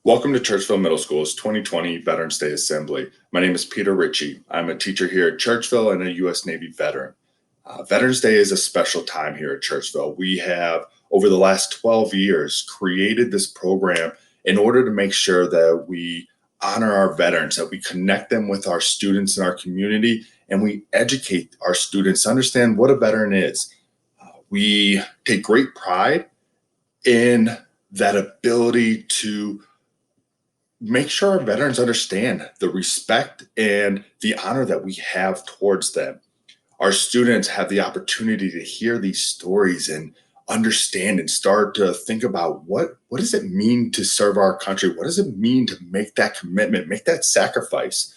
Welcome to Churchville Middle School's 2020 Veterans Day Assembly. My name is Peter Ritchie. I'm a teacher here at Churchville and a U.S. Navy veteran. Veterans Day is a special time here at Churchville. We have, over the last 12 years, created this program in order to make sure that we honor our veterans, that we connect them with our students in our community, and we educate our students to understand what a veteran is. We take great pride in that ability to make sure our veterans understand the respect and the honor that we have towards them. Our students have the opportunity to hear these stories and understand and start to think about what does it mean to serve our country? What does it mean to make that commitment, make that sacrifice,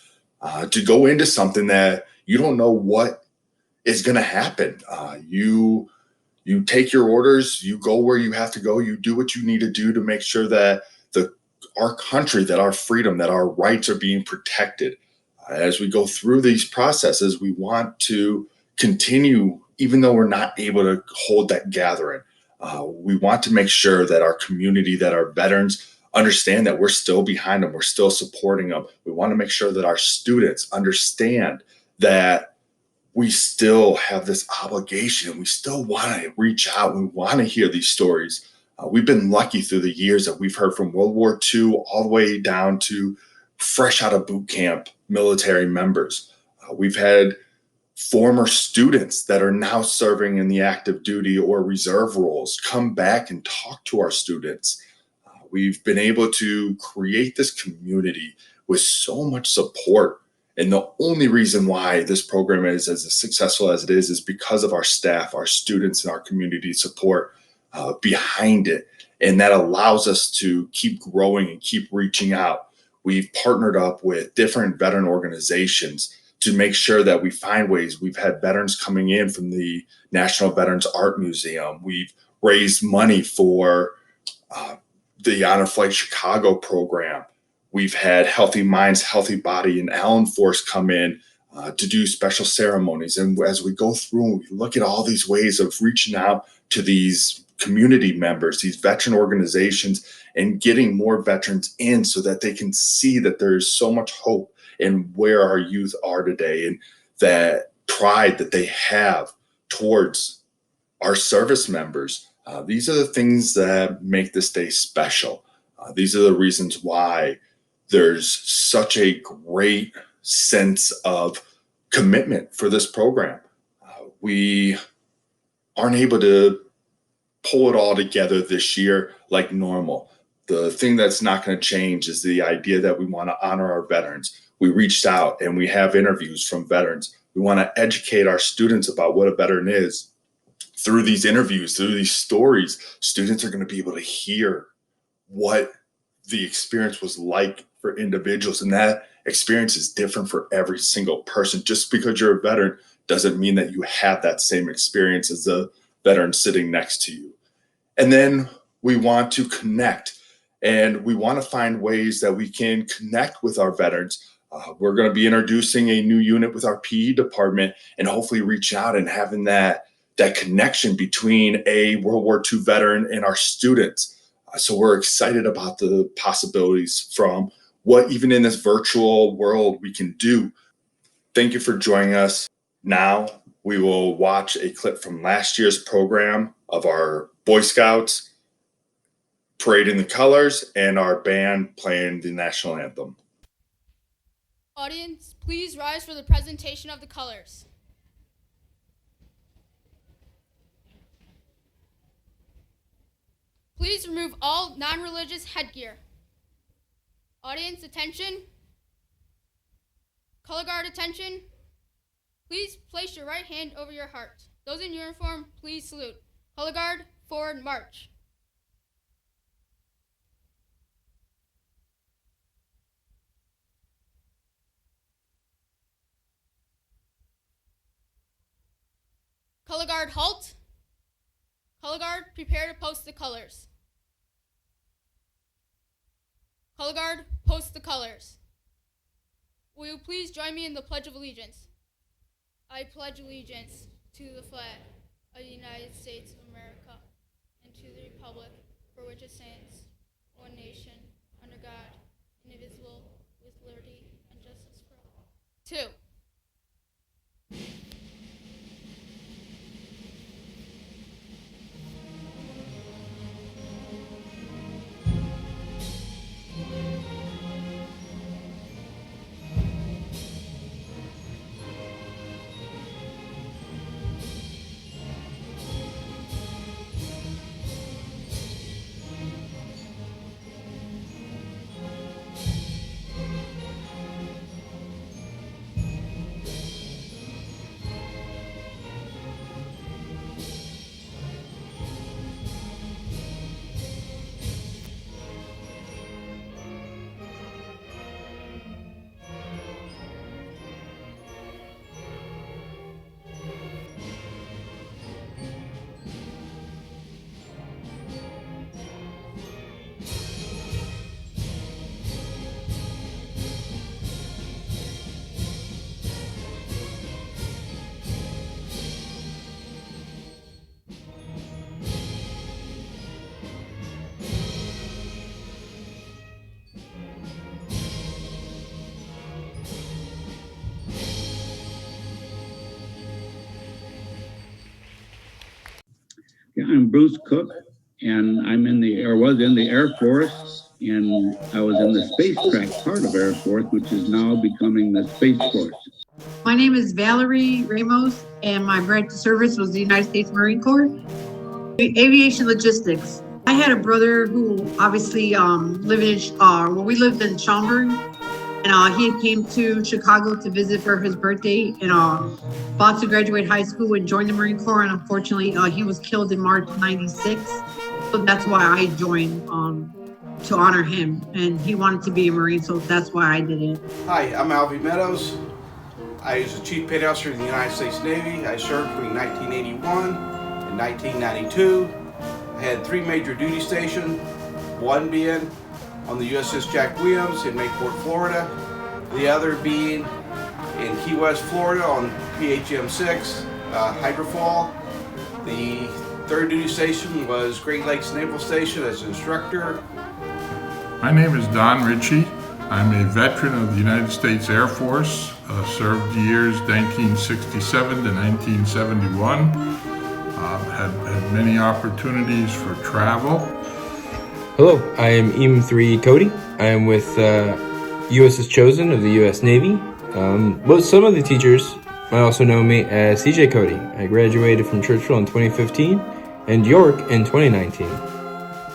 to go into something that you don't know what is going to happen. You take your orders, you go where you have to go, you do what you need to do to make sure that the our country, that our freedom, that our rights are being protected. As we go through these processes, we want to continue, even though we're not able to hold that gathering. We want to make sure that our community, that our veterans understand that we're still behind them, we're still supporting them. We want to make sure that our students understand that we still have this obligation and we still want to reach out. We want to hear these stories. We've been lucky through the years that we've heard from World War II all the way down to fresh out of boot camp military members. We've had former students that are now serving in the active duty or reserve roles come back and talk to our students. We've been able to create this community with so much support. And the only reason why this program is as successful as it is because of our staff, our students, and our community support behind it. And that allows us to keep growing and keep reaching out. We've partnered up with different veteran organizations to make sure that we find ways. We've had veterans coming in from the National Veterans Art Museum. We've raised money for uh, the Honor Flight Chicago program. We've had Healthy Minds, Healthy Body, and Allen Force come in to do special ceremonies. And as we go through and we look at all these ways of reaching out to these community members, these veteran organizations, and getting more veterans in so that they can see that there's so much hope in where our youth are today and that pride that they have towards our service members. These are the things that make this day special. These are the reasons why there's such a great sense of commitment for this program. We aren't able to pull it all together this year like normal. The thing that's not going to change is the idea that we want to honor our veterans. We reached out and we have interviews from veterans. We want to educate our students about what a veteran is. Through these interviews, through these stories, students are going to be able to hear what the experience was like for individuals. And that experience is different for every single person. Just because you're a veteran doesn't mean that you have that same experience as the veteran sitting next to you. And then we want to connect and we want to find ways that we can connect with our veterans. We're going to be introducing a new unit with our PE department and hopefully reach out and having that connection between a World War II veteran and our students. So we're excited about the possibilities from what even in this virtual world we can do. Thank you for joining us. Now we will watch a clip from last year's program of our Boy Scouts parading the colors and our band playing the national anthem. Audience, please rise for the presentation of the colors. Please remove all non-religious headgear. Audience, attention. Color guard, attention. Please place your right hand over your heart. Those in uniform, please salute. Color guard, forward march. Color guard, halt. Color guard, prepare to post the colors. Color guard, post the colors. Will you please join me in the Pledge of Allegiance? I pledge allegiance to the flag of the United States of America and to the republic for which it stands, one nation, under God, indivisible, with liberty and justice for all. 2. Yeah, I'm Bruce Cook, and was in the Air Force, and I was in the spacecraft part of Air Force, which is now becoming the Space Force. My name is Valerie Ramos, and my branch of service was the United States Marine Corps. Aviation logistics. I had a brother who obviously we lived in Schaumburg, and he came to Chicago to visit for his birthday, and about to graduate high school and join the Marine Corps, and unfortunately, he was killed in March of '96. So that's why I joined to honor him, and he wanted to be a Marine, so that's why I did it. Hi, I'm Alvi Meadows. I was the Chief Petty Officer of the United States Navy. I served between 1981 and 1992. I had 3 major duty stations, one being on the USS Jack Williams in Mayport, Florida, the other being in Key West, Florida on PHM-6, Hydrofall. The third duty station was Great Lakes Naval Station as instructor. My name is Don Ritchie. I'm a veteran of the United States Air Force, served years 1967 to 1971, had many opportunities for travel. Hello, I am EM3 Cody. I am with USS Chosen of the U.S. Navy. Some of the teachers might also know me as CJ Cody. I graduated from Churchville in 2015 and York in 2019.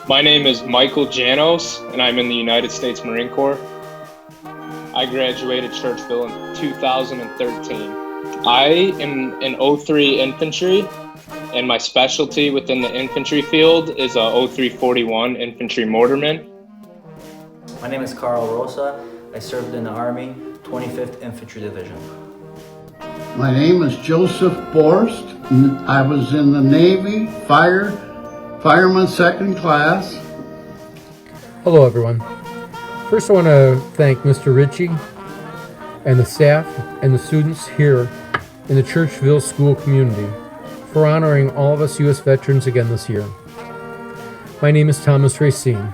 My name is Michael Janos, and I'm in the United States Marine Corps. I graduated Churchville in 2013. I am an 03 infantry, and my specialty within the infantry field is a 0341 infantry mortarman. My name is Carl Rosa. I served in the Army, 25th Infantry Division. My name is Joseph Borst. I was in the Navy, Fireman second class. Hello everyone. First I want to thank Mr. Ritchie and the staff and the students here in the Churchville school community for honoring all of us U.S. veterans again this year. My name is Thomas Racine,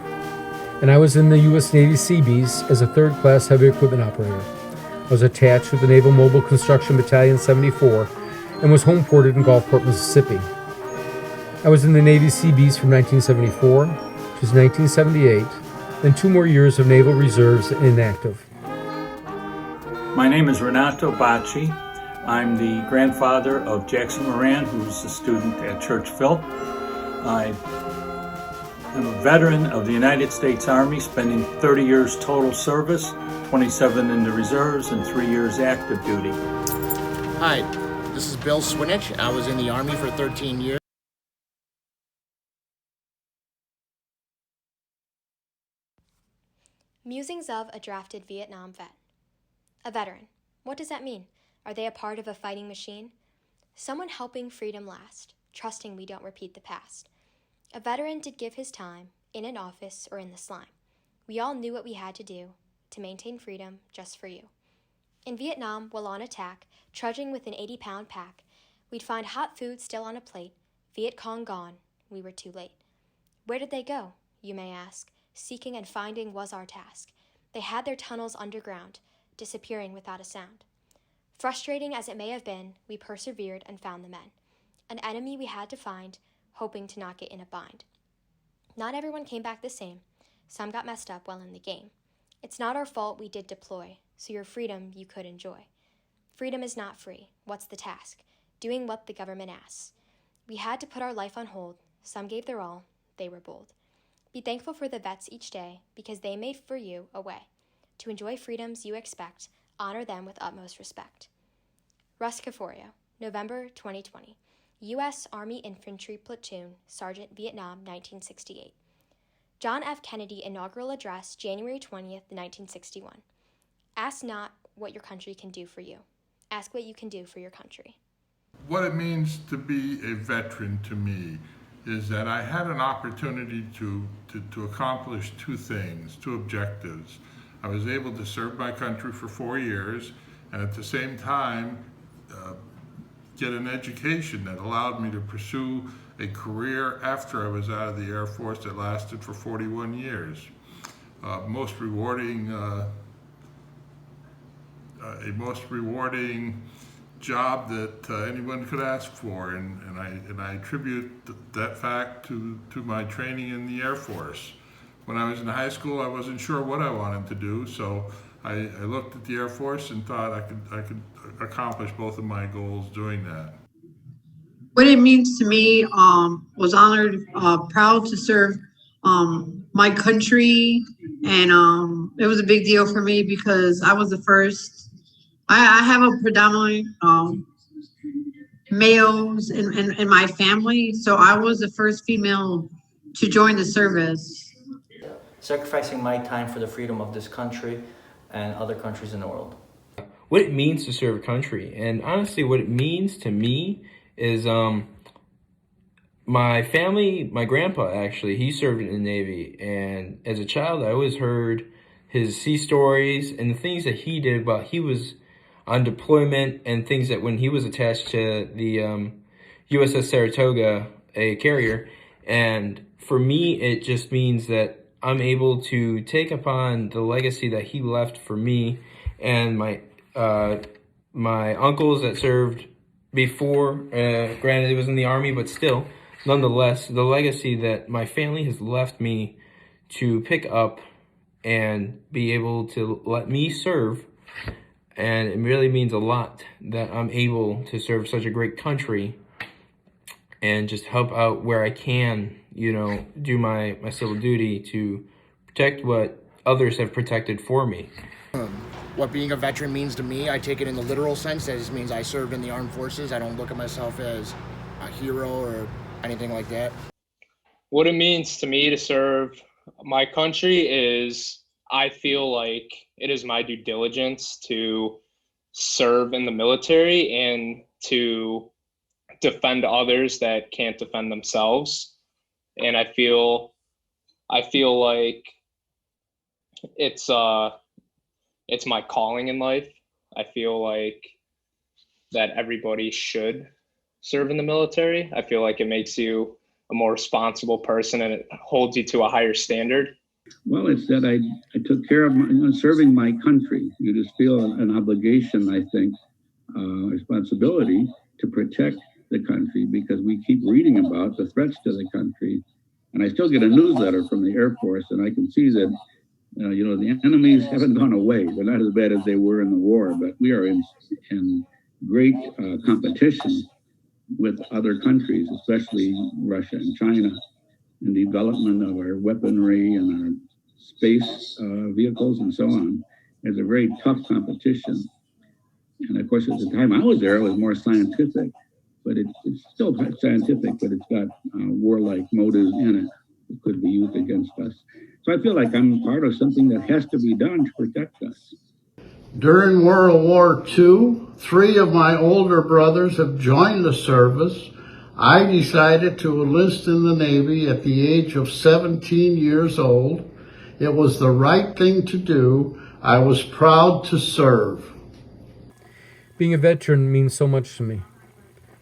and I was in the U.S. Navy Seabees as a third class heavy equipment operator. I was attached with the Naval Mobile Construction Battalion 74 and was home ported in Gulfport, Mississippi. I was in the Navy Seabees from 1974 to 1978, then 2 more years of Naval Reserves inactive. My name is Renato Bacci. I'm the grandfather of Jackson Moran, who's a student at Churchville. I am a veteran of the United States Army, spending 30 years total service, 27 in the reserves, and 3 years active duty. Hi, this is Bill Swinich. I was in the Army for 13 years. Musings of a drafted Vietnam vet. A veteran. What does that mean? Are they a part of a fighting machine? Someone helping freedom last, trusting we don't repeat the past. A veteran did give his time, in an office or in the slime. We all knew what we had to do to maintain freedom just for you. In Vietnam, while on attack, trudging with an 80-pound pack, we'd find hot food still on a plate, Viet Cong gone, we were too late. Where did they go, you may ask? Seeking and finding was our task. They had their tunnels underground, disappearing without a sound. Frustrating as it may have been, we persevered and found the men. An enemy we had to find, hoping to not get in a bind. Not everyone came back the same. Some got messed up while in the game. It's not our fault we did deploy, so your freedom you could enjoy. Freedom is not free. What's the task? Doing what the government asks. We had to put our life on hold. Some gave their all. They were bold. Be thankful for the vets each day, because they made for you a way to enjoy freedoms you expect. Honor them with utmost respect. Russ Caforio, November 2020. U.S. Army Infantry Platoon, Sergeant, Vietnam, 1968. John F. Kennedy Inaugural Address, January 20th, 1961. Ask not what your country can do for you. Ask what you can do for your country. What it means to be a veteran to me is that I had an opportunity to accomplish two things, two objectives. I was able to serve my country for 4 years, and at the same time get an education that allowed me to pursue a career after I was out of the Air Force that lasted for 41 years. A most rewarding job that anyone could ask for, and I attribute that fact to my training in the Air Force. When I was in high school, I wasn't sure what I wanted to do, so I looked at the Air Force and thought I could accomplish both of my goals doing that. What it means to me, was honored, proud to serve my country, and it was a big deal for me because I was the first. I have a predominantly males in my family, so I was the first female to join the service. Sacrificing my time for the freedom of this country and other countries in the world. What it means to serve a country, and honestly what it means to me is my family, my grandpa actually, he served in the Navy, and as a child I always heard his sea stories and the things that he did while he was on deployment, and things that when he was attached to the USS Saratoga, a carrier. And for me, it just means that I'm able to take upon the legacy that he left for me and my uncles that served before. Granted, it was in the Army, but still, nonetheless, the legacy that my family has left me to pick up and be able to let me serve. And it really means a lot that I'm able to serve such a great country and just help out where I can, do my civil duty to protect what others have protected for me. What being a veteran means to me, I take it in the literal sense. That just means I served in the armed forces. I don't look at myself as a hero or anything like that. What it means to me to serve my country is I feel like it is my due diligence to serve in the military and to defend others that can't defend themselves. And I feel like it's my calling in life. I feel like that everybody should serve in the military. I feel like it makes you a more responsible person and it holds you to a higher standard. Well, it's that I took care of serving my country. You just feel an obligation, I think, responsibility to protect the country, because we keep reading about the threats to the country. And I still get a newsletter from the Air Force, and I can see that, the enemies haven't gone away. They're not as bad as they were in the war, but we are in great competition with other countries, especially Russia and China, in the development of our weaponry and our space vehicles and so on. It's a very tough competition. And of course, at the time I was there, it was more scientific, but it's still scientific, but it's got warlike motives in it that could be used against us. So I feel like I'm part of something that has to be done to protect us. During World War II, 3 of my older brothers have joined the service. I decided to enlist in the Navy at the age of 17 years old. It was the right thing to do. I was proud to serve. Being a veteran means so much to me.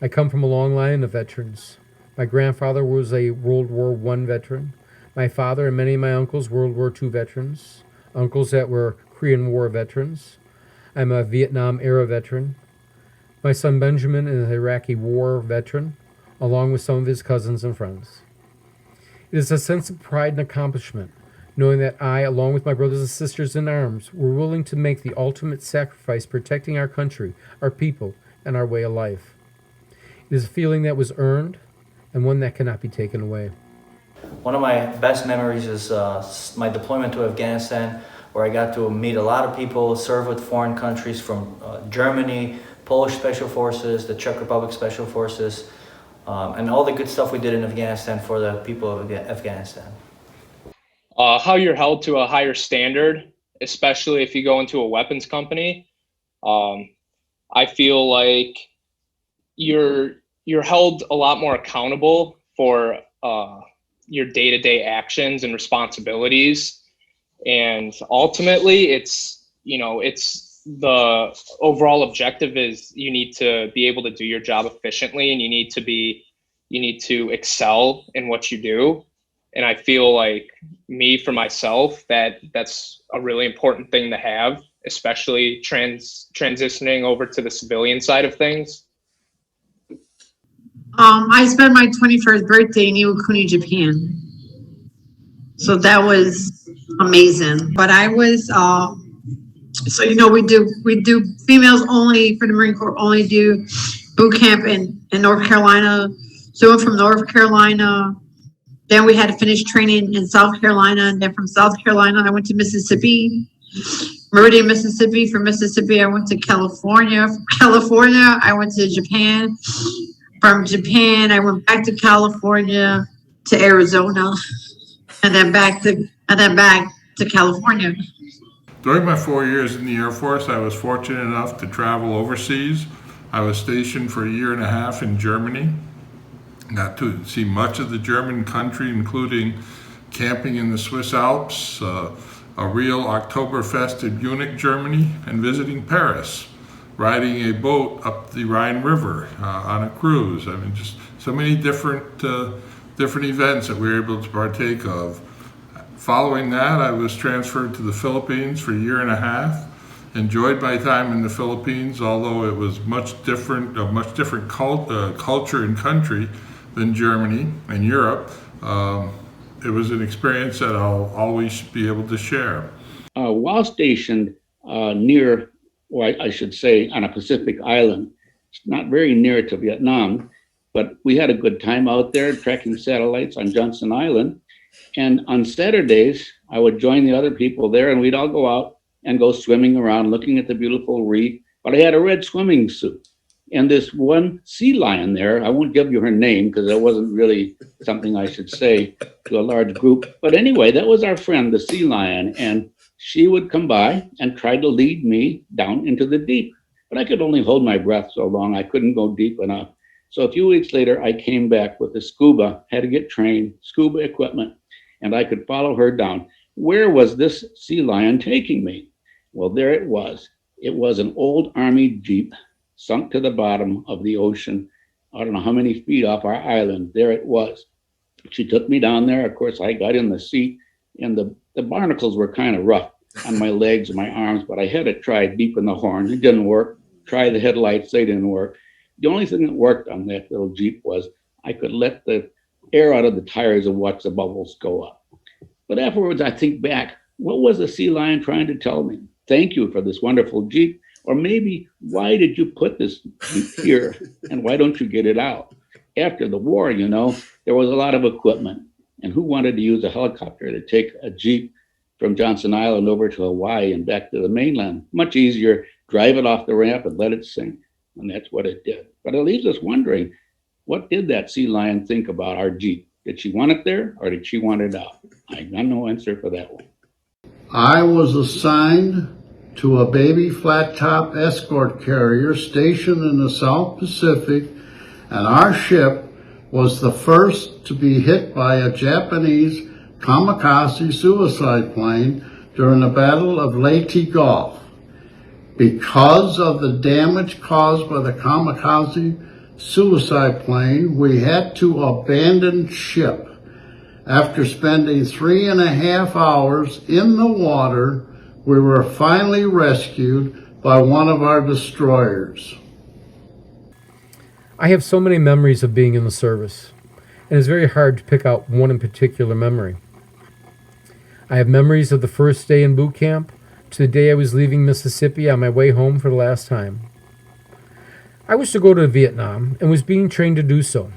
I come from a long line of veterans. My grandfather was a World War I veteran. My father and many of my uncles, World War II veterans, uncles that were Korean War veterans. I'm a Vietnam era veteran. My son Benjamin is an Iraqi war veteran, along with some of his cousins and friends. It is a sense of pride and accomplishment, knowing that I, along with my brothers and sisters in arms, were willing to make the ultimate sacrifice protecting our country, our people, and our way of life. It is a feeling that was earned and one that cannot be taken away. One of my best memories is my deployment to Afghanistan, where I got to meet a lot of people, serve with foreign countries from Germany, Polish Special Forces, the Czech Republic Special Forces, and all the good stuff we did in Afghanistan for the people of Afghanistan. How you're held to a higher standard, especially if you go into a weapons company. I feel like you're held a lot more accountable for your day-to-day actions and responsibilities, and ultimately it's the overall objective is you need to be able to do your job efficiently, and you need to excel in what you do. And I feel like for myself, that's a really important thing to have, especially transitioning over to the civilian side of things. I spent my 21st birthday in Iwakuni, Japan. So that was amazing. But I was, so we do females only for the Marine Corps, only do boot camp in North Carolina. So I went from North Carolina, then we had to finish training in South Carolina, and then from South Carolina, I went to Mississippi, Meridian, Mississippi. From Mississippi, I went to California. From California, I went to Japan. From Japan, I went back to California, to Arizona, and then back to California. During my 4 years in the Air Force, I was fortunate enough to travel overseas. I was stationed for a year and a half in Germany. Got to see much of the German country, including camping in the Swiss Alps, a real Oktoberfest in Munich, Germany, and visiting Paris, riding a boat up the Rhine River on a cruise. I mean, just so many different events that we were able to partake of. Following that, I was transferred to the Philippines for a year and a half. Enjoyed my time in the Philippines, although it was a much different culture and country than Germany and Europe. It was an experience that I'll always be able to share. While stationed near, or I should say, on a Pacific island, it's not very near to Vietnam, but we had a good time out there tracking satellites on Johnson Island. And on Saturdays, I would join the other people there, and we'd all go out and go swimming around, looking at the beautiful reef. But I had a red swimming suit. And this one sea lion there, I won't give you her name because that wasn't really something I should say to a large group. But anyway, that was our friend, the sea lion. And she would come by and try to lead me down into the deep. But I could only hold my breath so long. I couldn't go deep enough. So a few weeks later, I came back with the scuba, had to get trained, scuba equipment, and I could follow her down. Where was this sea lion taking me? Well, there it was. It was an old Army Jeep sunk to the bottom of the ocean. I don't know how many feet off our island. There it was. She took me down there. Of course, I got in the seat, and the barnacles were kind of rough on my legs and my arms, but I had to try deep in the horn. It didn't work. Try the headlights, they didn't work. The only thing that worked on that little Jeep was I could let the air out of the tires and watch the bubbles go up. But afterwards, I think back, what was the sea lion trying to tell me? Thank you for this wonderful Jeep. Or maybe, why did you put this Jeep here and why don't you get it out? After the war, there was a lot of equipment. And who wanted to use a helicopter to take a Jeep from Johnson Island over to Hawaii and back to the mainland? Much easier, drive it off the ramp and let it sink. And that's what it did. But it leaves us wondering, what did that sea lion think about our Jeep? Did she want it there or did she want it out? I got no answer for that one. I was assigned to a baby flat top escort carrier stationed in the South Pacific, and our ship was the first to be hit by a Japanese kamikaze suicide plane during the Battle of Leyte Gulf. Because of the damage caused by the kamikaze suicide plane, we had to abandon ship. After spending 3.5 hours in the water, we were finally rescued by one of our destroyers. I have so many memories of being in the service, and it's very hard to pick out one in particular memory. I have memories of the first day in boot camp to the day I was leaving Mississippi on my way home for the last time. I was to go to Vietnam and was being trained to do so.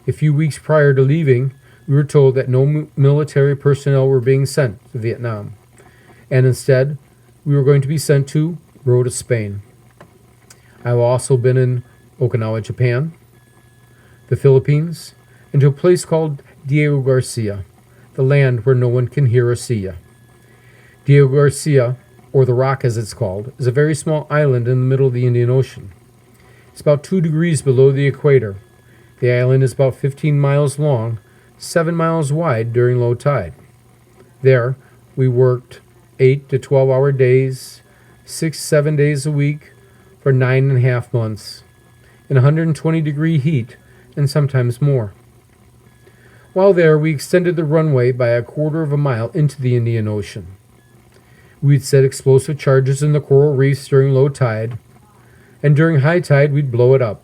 A few weeks prior to leaving, we were told that no military personnel were being sent to Vietnam, and instead, we were going to be sent to Rota, Spain. I've also been in Okinawa, Japan, the Philippines, and to a place called Diego Garcia, the land where no one can hear or see you. Diego Garcia, or the Rock as it's called, is a very small island in the middle of the Indian Ocean. It's about 2 degrees below the equator. The island is about 15 miles long, 7 miles wide during low tide. There, we worked 8 to 12-hour days, 6-7 days a week for 9.5 months, in 120-degree heat and sometimes more. While there, we extended the runway by 1/4 mile into the Indian Ocean. We'd set explosive charges in the coral reefs during low tide, and during high tide, we'd blow it up.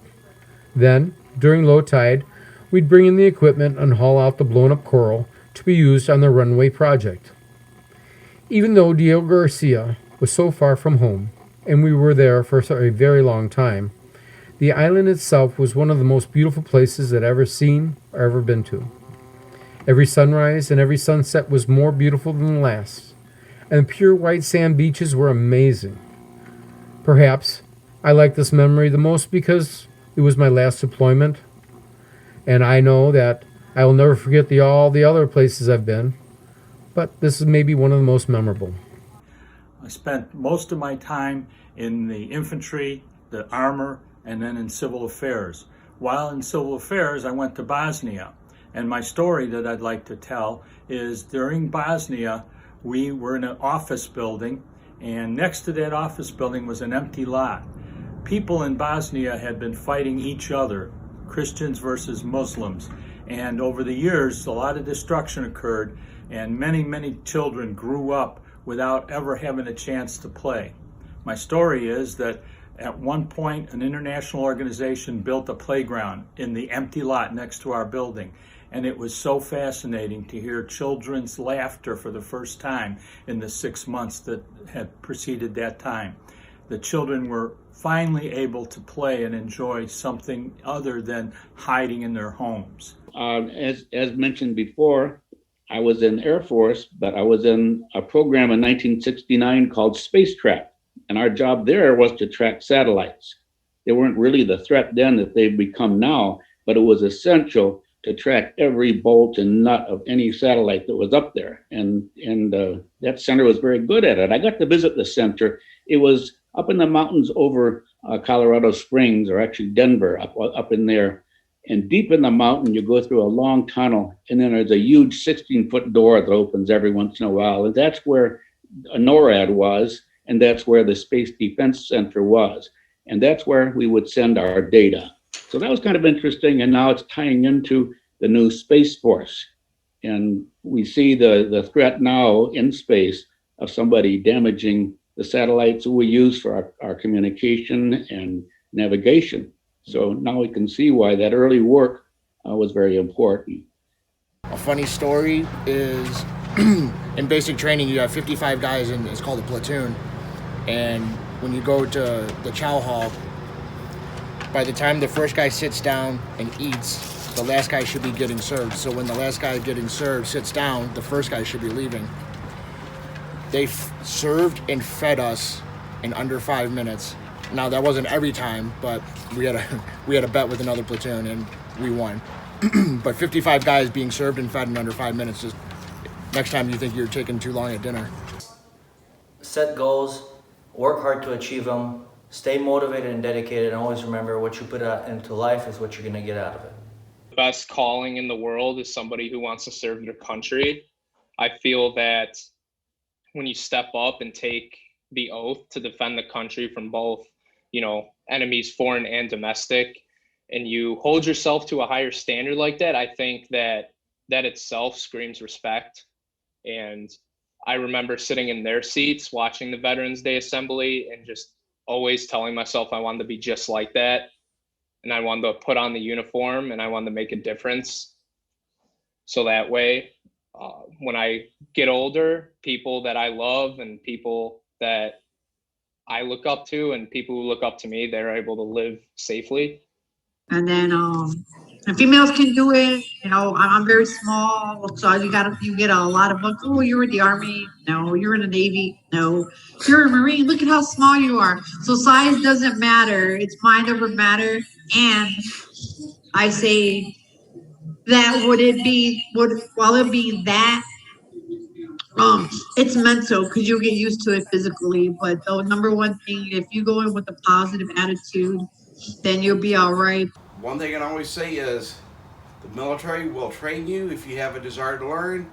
Then, during low tide, we'd bring in the equipment and haul out the blown-up coral to be used on the runway project. Even though Diego Garcia was so far from home, and we were there for a very long time, the island itself was one of the most beautiful places I'd ever seen or ever been to. Every sunrise and every sunset was more beautiful than the last, and the pure white sand beaches were amazing. Perhaps I like this memory the most because it was my last deployment, and I know that I will never forget all the other places I've been, but this is maybe one of the most memorable. I spent most of my time in the infantry, the armor, and then in civil affairs. While in civil affairs, I went to Bosnia. And my story that I'd like to tell is during Bosnia, we were in an office building, and next to that office building was an empty lot. People in Bosnia had been fighting each other, Christians versus Muslims. And over the years, a lot of destruction occurred, and many children grew up without ever having a chance to play. My story is that at one point, an international organization built a playground in the empty lot next to our building. And it was so fascinating to hear children's laughter for the first time in the 6 months that had preceded that time. The children were finally able to play and enjoy something other than hiding in their homes. As mentioned before, I was in Air Force, but I was in a program in 1969 called Space Track. And our job there was to track satellites. They weren't really the threat then that they've become now, but it was essential to track every bolt and nut of any satellite that was up there. And that center was very good at it. I got to visit the center. It was up in the mountains over Colorado Springs, or actually Denver, up in there. And deep in the mountain, you go through a long tunnel, and then there's a huge 16-foot door that opens every once in a while. And that's where NORAD was, and that's where the Space Defense Center was. And that's where we would send our data. So that was kind of interesting, and now it's tying into the new Space Force. And we see the threat now in space of somebody damaging the satellites that we use for our communication and navigation. So now we can see why that early work was very important. A funny story is in basic training, you have 55 guys, and it's called a platoon. And when you go to the chow hall, by the time the first guy sits down and eats, the last guy should be getting served. So when the last guy getting served sits down, the first guy should be leaving. They served and fed us in under 5 minutes. Now that wasn't every time, but we had a bet with another platoon and we won. But 55 guys being served and fed in under 5 minutes, just next time you think you're taking too long at dinner. Set goals, work hard to achieve them, stay motivated and dedicated, and always remember what you put out into life is what you're going to get out of it. The best calling in the world is somebody who wants to serve their country. I feel that when you step up and take the oath to defend the country from both, enemies, foreign and domestic, and you hold yourself to a higher standard like that, I think that that itself screams respect. And I remember sitting in their seats watching the Veterans Day Assembly and just always telling myself I wanted to be just like that. And I wanted to put on the uniform and I wanted to make a difference. So that way, when I get older, people that I love and people that I look up to and people who look up to me, they're able to live safely. And then, and females can do it. You know, I'm very small, so you get a lot of books. Oh, you're in the Army. No, you're in the Navy. No, you're a Marine. Look at how small you are. So size doesn't matter. It's mind over matter. And I say that while it be that, it's mental because you'll get used to it physically. But the number one thing, if you go in with a positive attitude, then you'll be all right. One thing I can always say is the military will train you if you have a desire to learn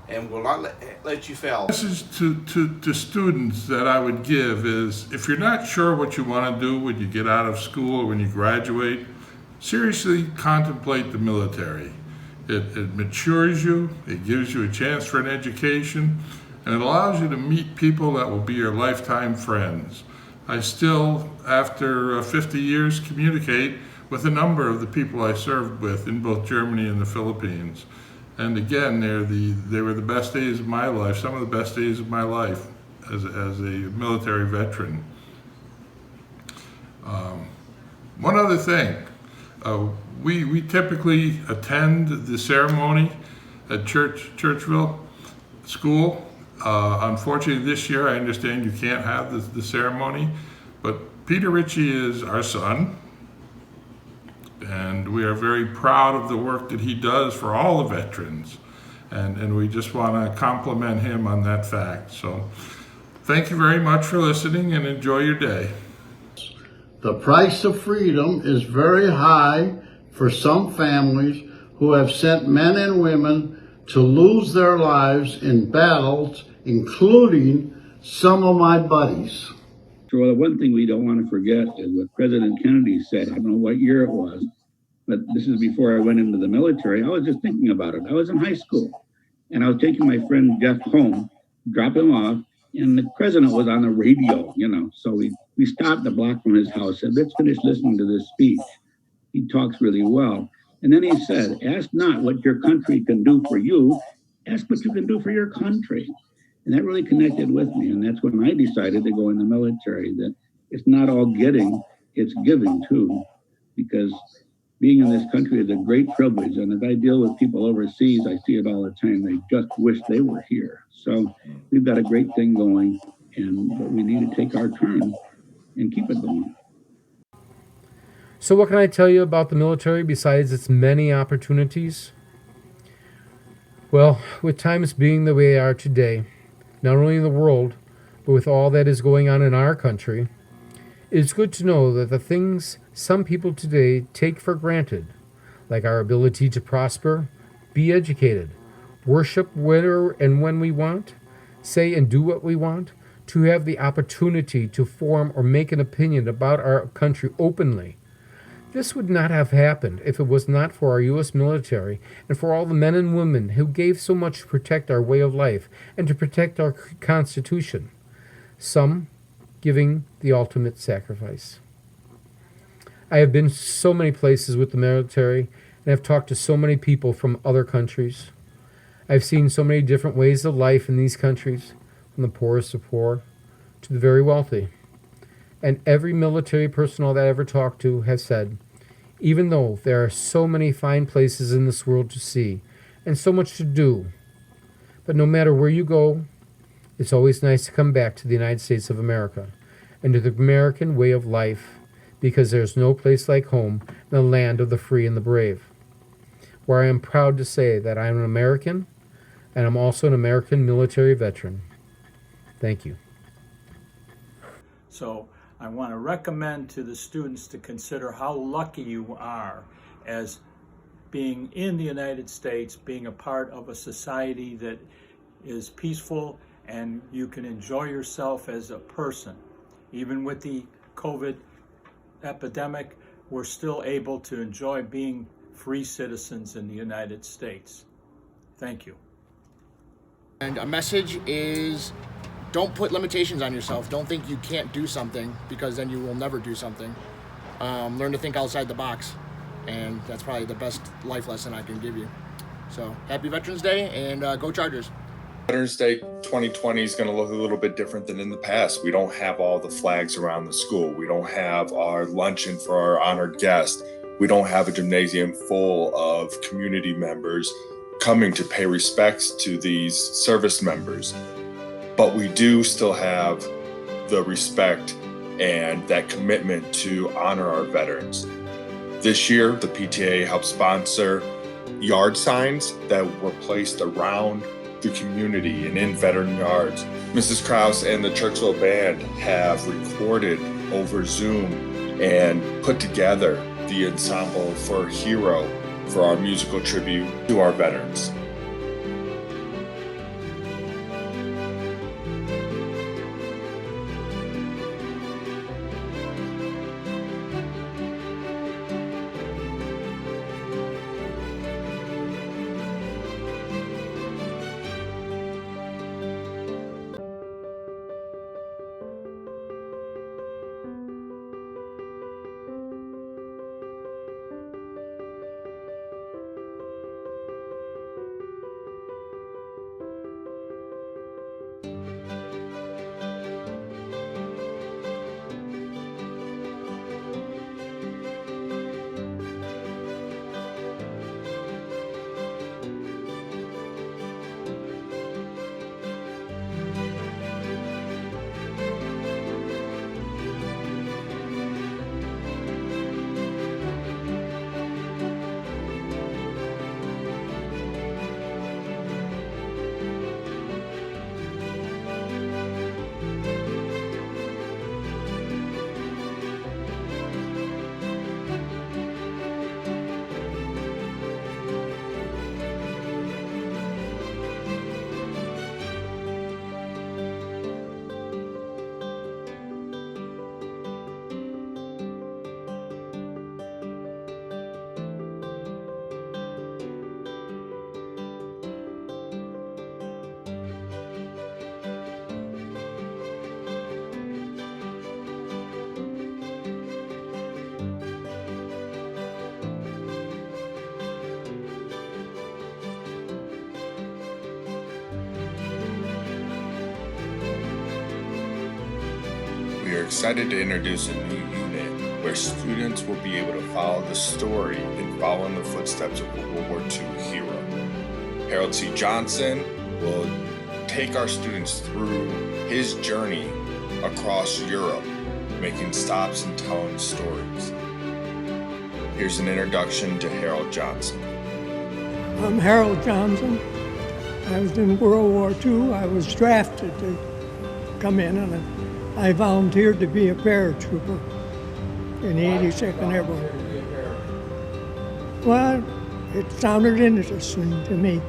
and will not let you fail. Message to students that I would give is, if you're not sure what you want to do when you get out of school or when you graduate, seriously contemplate the military. It matures you, it gives you a chance for an education, and it allows you to meet people that will be your lifetime friends. I still, after 50 years, communicate with a number of the people I served with in both Germany and the Philippines. And again, they were the best days of my life, some of the best days of my life as a military veteran. One other thing, we typically attend the ceremony at Churchville School. Unfortunately, this year, I understand you can't have the ceremony, but Peter Ritchie is our son, and we are very proud of the work that he does for all the veterans, and we just want to compliment him on that fact. So thank you very much for listening, and enjoy your day. The price of freedom is very high for some families who have sent men and women to lose their lives in battles, including some of my buddies. So the one thing we don't want to forget is what President Kennedy said. I don't know what year it was, but this is before I went into the military. I was just thinking about it. I was in high school, and I was taking my friend Jeff home, drop him off, and the president was on the radio, So we stopped a block from his house, said, let's finish listening to this speech. He talks really well. And then he said, ask not what your country can do for you, ask what you can do for your country. And that really connected with me. And that's when I decided to go in the military, that it's not all getting, it's giving too. Because being in this country is a great privilege. And as I deal with people overseas, I see it all the time. They just wish they were here. So we've got a great thing going, but we need to take our turn and keep it going. So what can I tell you about the military besides its many opportunities? Well, with times being the way they are today, not only in the world, but with all that is going on in our country, it's good to know that the things some people today take for granted, like our ability to prosper, be educated, worship where and when we want, say and do what we want, to have the opportunity to form or make an opinion about our country openly. This would not have happened if it was not for our U.S. military and for all the men and women who gave so much to protect our way of life and to protect our Constitution, some giving the ultimate sacrifice. I have been so many places with the military and have talked to so many people from other countries. I've seen so many different ways of life in these countries, from the poorest of poor to the very wealthy. And every military personnel that I ever talked to has said, even though there are so many fine places in this world to see and so much to do, but no matter where you go, it's always nice to come back to the United States of America and to the American way of life, because there's no place like home in the land of the free and the brave, where I am proud to say that I am an American and I'm also an American military veteran. Thank you. So I want to recommend to the students to consider how lucky you are as being in the United States, being a part of a society that is peaceful and you can enjoy yourself as a person. Even with the COVID epidemic, we're still able to enjoy being free citizens in the United States. Thank you. And a message is, don't put limitations on yourself. Don't think you can't do something, because then you will never do something. Learn to think outside the box. And that's probably the best life lesson I can give you. So happy Veterans Day, and go Chargers. Veterans Day 2020 is going to look a little bit different than in the past. We don't have all the flags around the school. We don't have our luncheon for our honored guests. We don't have a gymnasium full of community members coming to pay respects to these service members. But we do still have the respect and that commitment to honor our veterans. This year, the PTA helped sponsor yard signs that were placed around the community and in veteran yards. Mrs. Krause and the Churchville Band have recorded over Zoom and put together the ensemble for Hero for our musical tribute to our veterans. We are excited to introduce a new unit where students will be able to follow the story and follow in the footsteps of a World War II hero. Harold C. Johnson will take our students through his journey across Europe, making stops and telling stories. Here's an introduction to Harold Johnson. I'm Harold Johnson. I was in World War II. I was drafted to come in, and I volunteered to be a paratrooper in the 82nd Airborne. Well, it sounded interesting to me.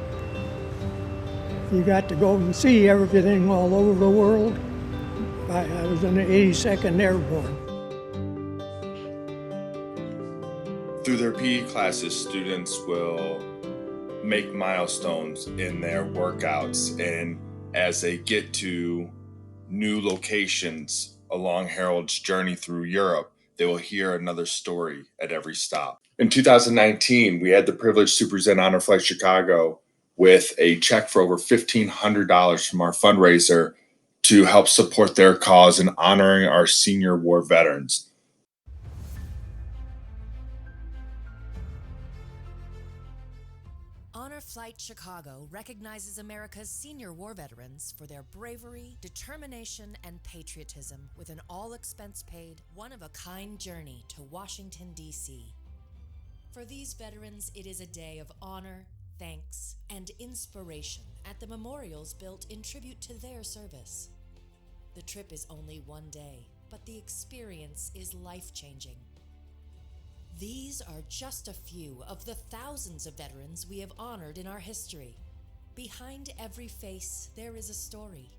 You got to go and see everything all over the world. I was in the 82nd Airborne. Through their PE classes, students will make milestones in their workouts, and as they get to new locations along Harold's journey through Europe, they will hear another story at every stop. In 2019, we had the privilege to present Honor Flight Chicago with a check for over $1,500 from our fundraiser to help support their cause in honoring our senior war veterans. Honor Flight Chicago recognizes America's senior war veterans for their bravery, determination, and patriotism with an all-expense-paid, one-of-a-kind journey to Washington, D.C. For these veterans, it is a day of honor, thanks, and inspiration at the memorials built in tribute to their service. The trip is only one day, but the experience is life-changing. These are just a few of the thousands of veterans we have honored in our history. Behind every face, there is a story.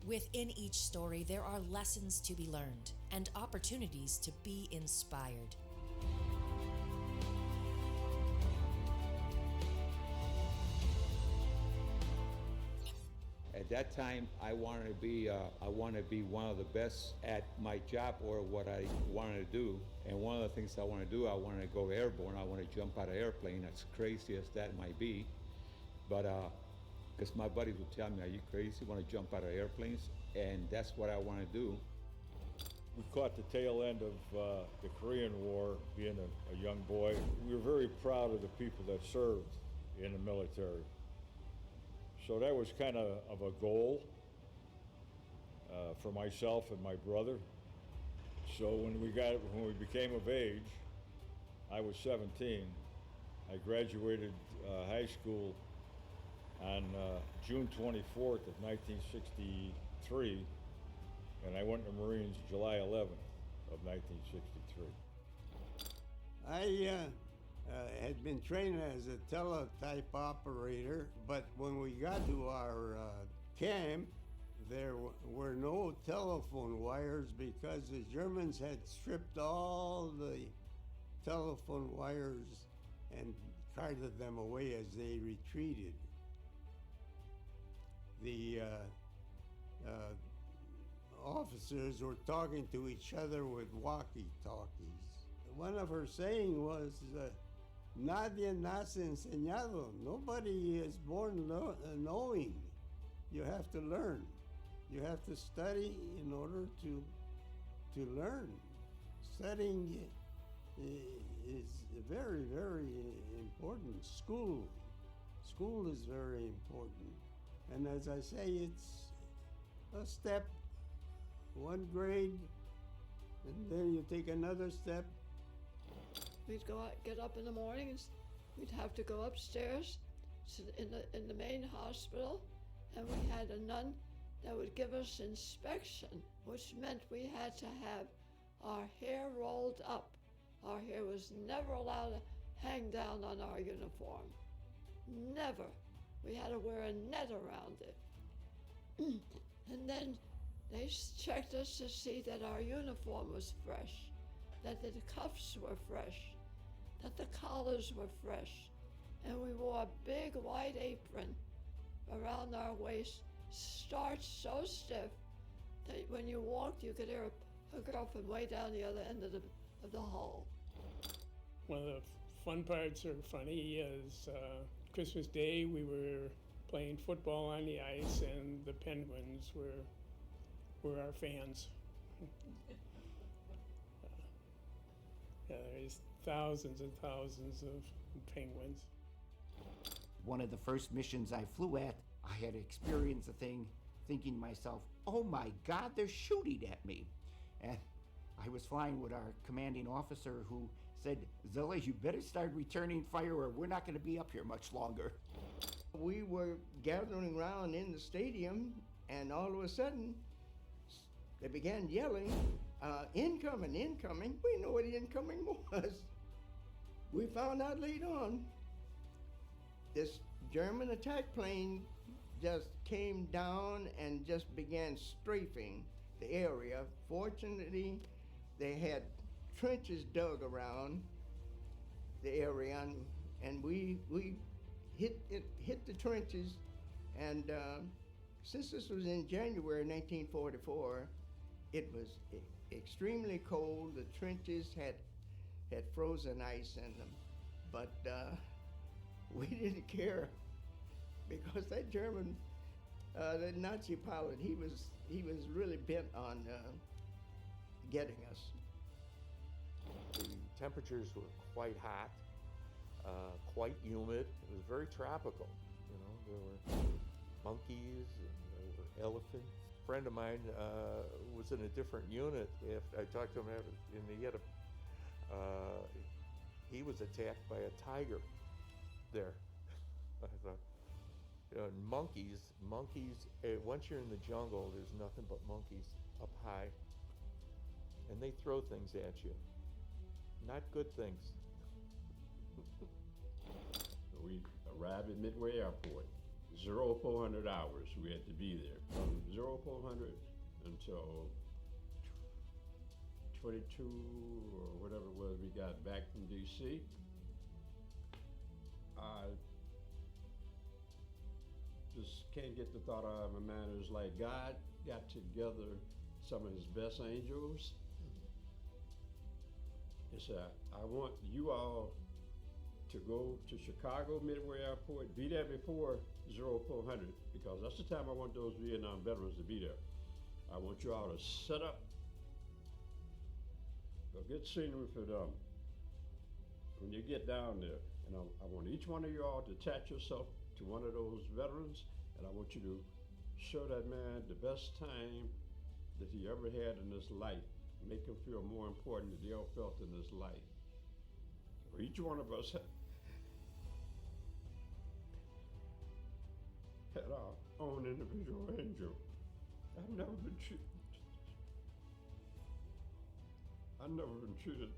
Within each story, there are lessons to be learned and opportunities to be inspired. that time, I wanted to be one of the best at my job or what I wanted to do. And one of the things I want to do, I wanted to go airborne. I want to jump out of airplane, as crazy as that might be. But because my buddies would tell me, are you crazy? You want to jump out of airplanes? And that's what I want to do. We caught the tail end of the Korean War, being a young boy. We were very proud of the people that served in the military. So that was kind of a goal for myself and my brother. So when we became of age, I was 17. I graduated high school on June 24th of 1963, and I went to the Marines July 11th of 1963. I had been trained as a teletype operator, but when we got to our camp, there were no telephone wires because the Germans had stripped all the telephone wires and carted them away as they retreated. The officers were talking to each other with walkie-talkies. One of her saying was, nadie nace enseñado. Nobody is born knowing. You have to learn. You have to study in order to learn. Studying is very, very important. School is very important. And as I say, it's a step, one grade, and then you take another step. We'd go out, get up in the mornings. We'd have to go upstairs in the main hospital, and we had a nun that would give us inspection, which meant we had to have our hair rolled up. Our hair was never allowed to hang down on our uniform. Never. We had to wear a net around it. And then they checked us to see that our uniform was fresh, that the cuffs were fresh, that the collars were fresh, and we wore a big white apron around our waist, starched so stiff that when you walked, you could hear a girl from way down the other end of the hall. One of the fun parts, or funny, is Christmas Day we were playing football on the ice, and the Penguins were our fans. There's thousands and thousands of penguins. One of the first missions I flew at, I had experienced a thing thinking to myself, oh my God, they're shooting at me. And I was flying with our commanding officer who said, Zilla, you better start returning fire or we're not going to be up here much longer. We were gathering around in the stadium, and all of a sudden, they began yelling, incoming, incoming. We didn't know what incoming was. We found out later on, this German attack plane just came down and just began strafing the area. Fortunately, they had trenches dug around the area, and we hit the trenches. And since this was in January 1944, it was extremely cold. The trenches had frozen ice in them, but we didn't care because that German, the Nazi pilot, he was really bent on getting us. The temperatures were quite hot, quite humid. It was very tropical. You know, there were monkeys and there were elephants. A friend of mine was in a different unit. If I talked to him, and he was attacked by a tiger there. I thought, you know, monkeys, once you're in the jungle, there's nothing but monkeys up high. And they throw things at you. Not good things. We arrived at Midway Airport. 0400 hours we had to be there. From 0400 until 22 or whatever it was we got back from DC. Just can't get the thought out of my mind. It was like God got together some of his best angels and said, I want you all to go to Chicago Midway Airport, be there before 0400, because that's the time I want those Vietnam veterans to be there. I want you all to set up, go get scenery for them when you get down there. And I want each one of you all to attach yourself to one of those veterans, and I want you to show that man the best time that he ever had in his life. Make him feel more important than he ever felt in his life. For each one of us had our own individual angel. I've never been treated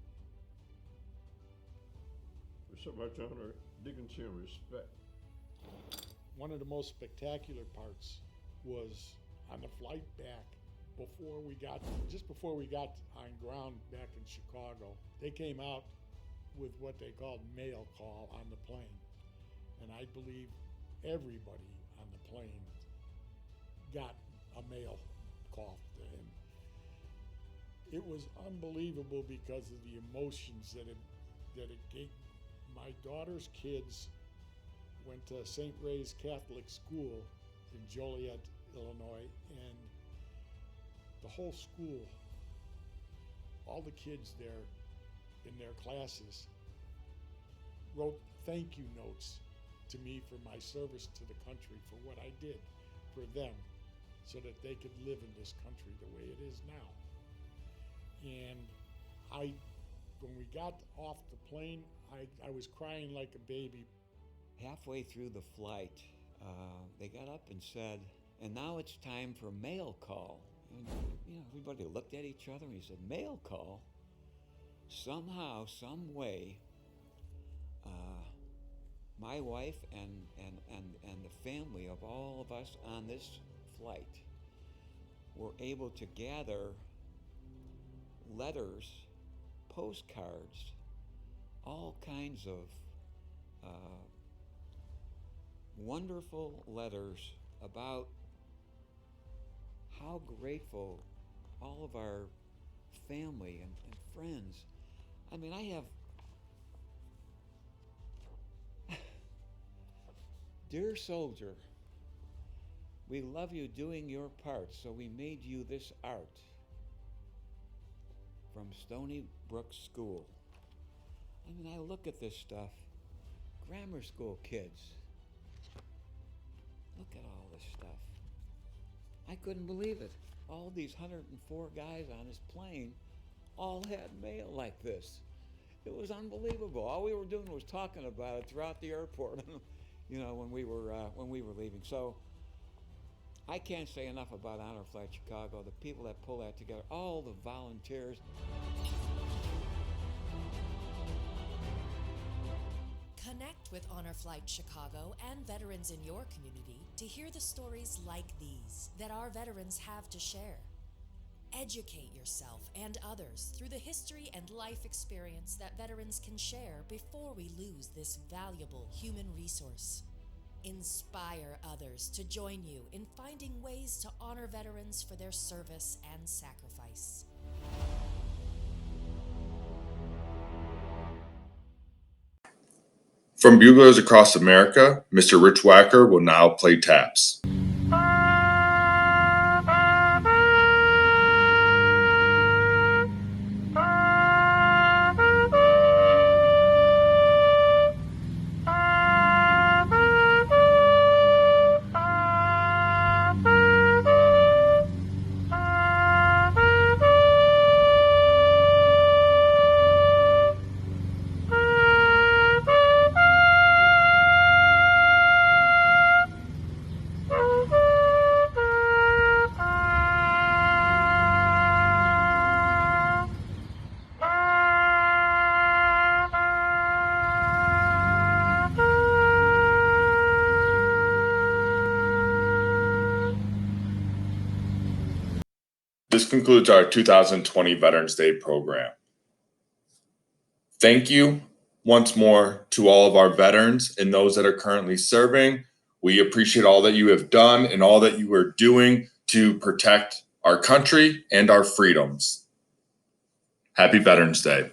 with so much honor, dignity, and respect. One of the most spectacular parts was on the flight back just before we got on ground back in Chicago. They came out with what they called mail call on the plane. And I believe everybody on the plane got a mail call to him. It was unbelievable because of the emotions that it gave. My daughter's kids went to St. Ray's Catholic School in Joliet, Illinois, and the whole school, all the kids there in their classes wrote thank you notes to me for my service to the country, for what I did for them, so that they could live in this country the way it is now. And when we got off the plane, I was crying like a baby. Halfway through the flight, they got up and said, and now it's time for mail call. And, everybody looked at each other and he said, mail call? Somehow, some way, my wife and the family of all of us on this flight were able to gather letters, postcards, all kinds of wonderful letters about how grateful all of our family and friends. I mean, I have dear soldier, we love you doing your part, so we made you this art from Stony Brook School. I mean, I look at this stuff, grammar school kids. Look at all this stuff. I couldn't believe it. All these 104 guys on this plane all had mail like this. It was unbelievable. All we were doing was talking about it throughout the airport, when we were leaving. So I can't say enough about Honor Flight Chicago, the people that pull that together, all the volunteers. Connect with Honor Flight Chicago and veterans in your community to hear the stories like these that our veterans have to share. Educate yourself and others through the history and life experience that veterans can share before we lose this valuable human resource. Inspire others to join you in finding ways to honor veterans for their service and sacrifice. From buglers across America, Mr. Rich Wacker will now play taps. This concludes our 2020 Veterans Day program. Thank you once more to all of our veterans and those that are currently serving We appreciate all that you have done and all that you are doing to protect our country and our freedoms. Happy Veterans Day.